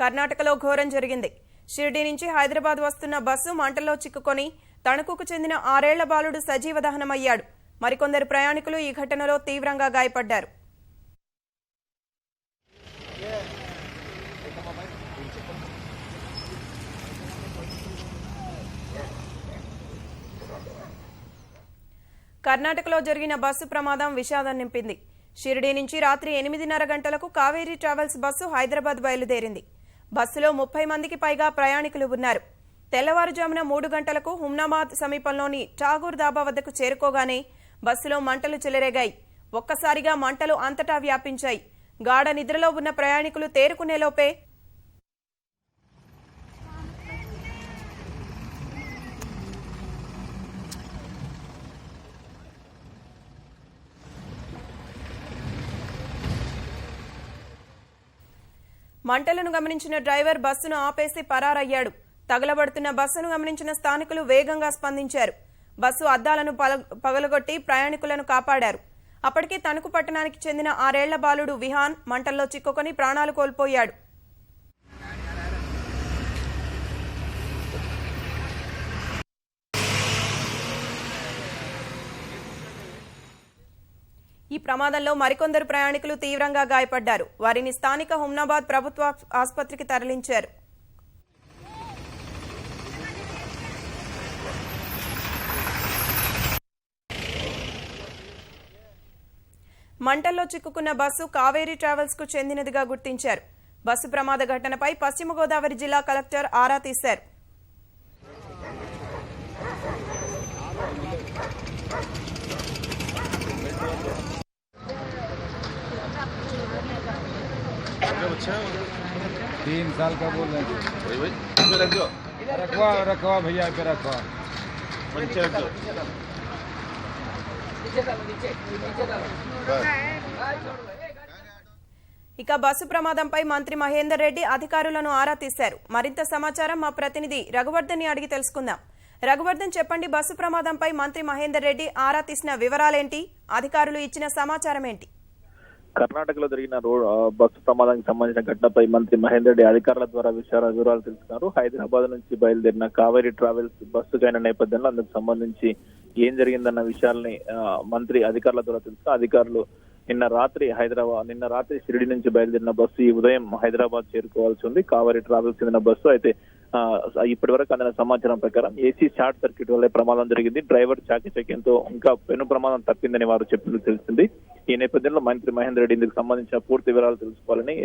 కర్ణాటకలో ఘోరం జరిగింది. షిర్డీ నుంచి హైదరాబాద్ వస్తున్న బస్సు మంటల్లో చిక్కుకొని తణుకుకు చెందిన 6 ఏళ్ల బాలుడు సజీవ దహనమయ్యాడు. మరికొందరు ప్రయాణికులు ఈ ఘటనలో తీవ్రంగా గాయపడ్డారు. కర్ణాటకలో జరిగిన బస్సు ప్రమాదం విషాదం నింపింది. షిర్డీ నుంచి రాత్రి 8:30 గంటలకు కావేరీ ట్రావెల్స్ బస్సు హైదరాబాద్ బయలుదేరింది. బస్సులో 30 మందికి పైగా ప్రయాణికులు ఉన్నారు. తెల్లవారుజామున 3 గంటలకు హుమ్నాబాద్ సమీపంలోని ఠాగూర్ దాబా వద్దకు చేరుకోగానే బస్సులో మంటలు చెలరేగాయి. ఒక్కసారిగా మంటలు అంతటా వ్యాపించాయి. గాఢ నిద్రలో ఉన్న ప్రయాణికులు తేరుకునేలోపే మంటలను గమనించిన డ్రైవర్ బస్సును ఆపేసి పరారయ్యాడు. తగలబడుతున్న బస్సును గమనించిన స్థానికులు వేగంగా స్పందించారు. బస్సు అద్దాలను పగలగొట్టి ప్రయాణికులను కాపాడారు. అప్పటికే తణుకు పట్టణానికి చెందిన 6 ఏళ్ల బాలుడు విహాన్ మంటల్లో చిక్కుకొని ప్రాణాలు కోల్పోయాడు. ఈ ప్రమాదంలో మరికొందరు ప్రయాణికులు తీవ్రంగా గాయపడ్డారు. వారిని స్థానిక హుమ్నాబాద్ ప్రభుత్వ ఆసుపత్రికి తరలించారు. మంటల్లో చిక్కుకున్న బస్సు కావేరీ ట్రావెల్స్ కు చెందినదిగా గుర్తించారు. బస్సు ప్రమాద ఘటనపై పశ్చిమ గోదావరి జిల్లా కలెక్టర్ ఆరా తీశారు. तीन साल का बोल रहे हैं। रखवा भैया पे रखवा। ఇక బస్సు ప్రమాదంపై మంత్రి మహేందర్ రెడ్డి అధికారులను ఆరా తీశారు. మరింత సమాచారం మా ప్రతినిధి రఘువర్ధన్ ని అడిగి తెలుసుకుందాం. రఘువర్ధన్, చెప్పండి, బస్సు ప్రమాదంపై మంత్రి మహేందర్ రెడ్డి ఆరా తీసిన వివరాలేంటి? అధికారులు ఇచ్చిన సమాచారం ఏంటి? కర్ణాటకలో జరిగిన బస్సు ప్రమాదానికి సంబంధించిన ఘటనపై మంత్రి మహేందర్ రెడ్డి అధికారుల ద్వారా వివరాలు తెలుసుకున్నారు. హైదరాబాద్ నుంచి బయలుదేరిన కావేరీ ట్రావెల్స్ బస్సుకైన నేపథ్యంలో అందుకు సంబంధించి ఏం జరిగిందన్న విషయాల్ని మంత్రి అధికారుల ద్వారా తెలుసుకున్నారు. అధికారులు నిన్న రాత్రి షిరిడి నుంచి బయలుదేరిన బస్సు ఈ ఉదయం హైదరాబాద్ చేరుకోవాల్సి ఉంది. కావేరీ ట్రావెల్స్ చెందిన బస్సు అయితే ఇప్పటి వరకు అందిన సమాచారం ప్రకారం ఏసీ షార్ట్ సర్క్యూట్ వల్లే ప్రమాదం జరిగింది. డ్రైవర్ చాకచక్యంతో ఇంకా పెను ప్రమాదం తప్పిందని వారు చెప్పినట్టు తెలిసింది. ఈ నేపథ్యంలో మంత్రి మహేందర్ రెడ్డి ఇందుకు సంబంధించిన పూర్తి వివరాలు తెలుసుకోవాలని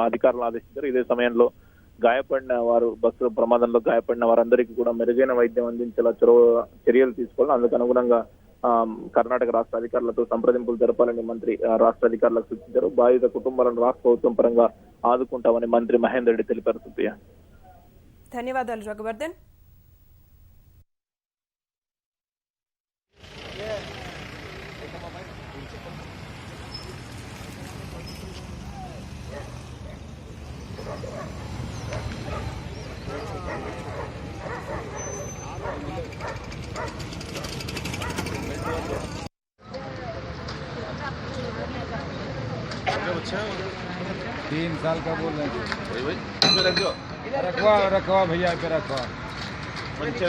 అధికారులు ఆదేశించారు. ఇదే సమయంలో గాయపడిన వారు బస్సు ప్రమాదంలో గాయపడిన వారందరికీ కూడా మెరుగైన వైద్యం అందించేలా చర్యలు తీసుకోవాలని, అందుకు అనుగుణంగా కర్ణాటక రాష్ట్ర అధికారులతో సంప్రదింపులు జరపాలని మంత్రి రాష్ట్ర అధికారులకు సూచించారు. బాధిత కుటుంబాలను రాష్ట్ర ప్రభుత్వం పరంగా ఆదుకుంటామని మంత్రి మహేందర్ రెడ్డి తెలిపారు. సుప్రియ, ధన్యవాదాలు రఘువర్ధన్. तीन साल का बोल रहे हैं। रखवा भैया पे रखवा। नीचे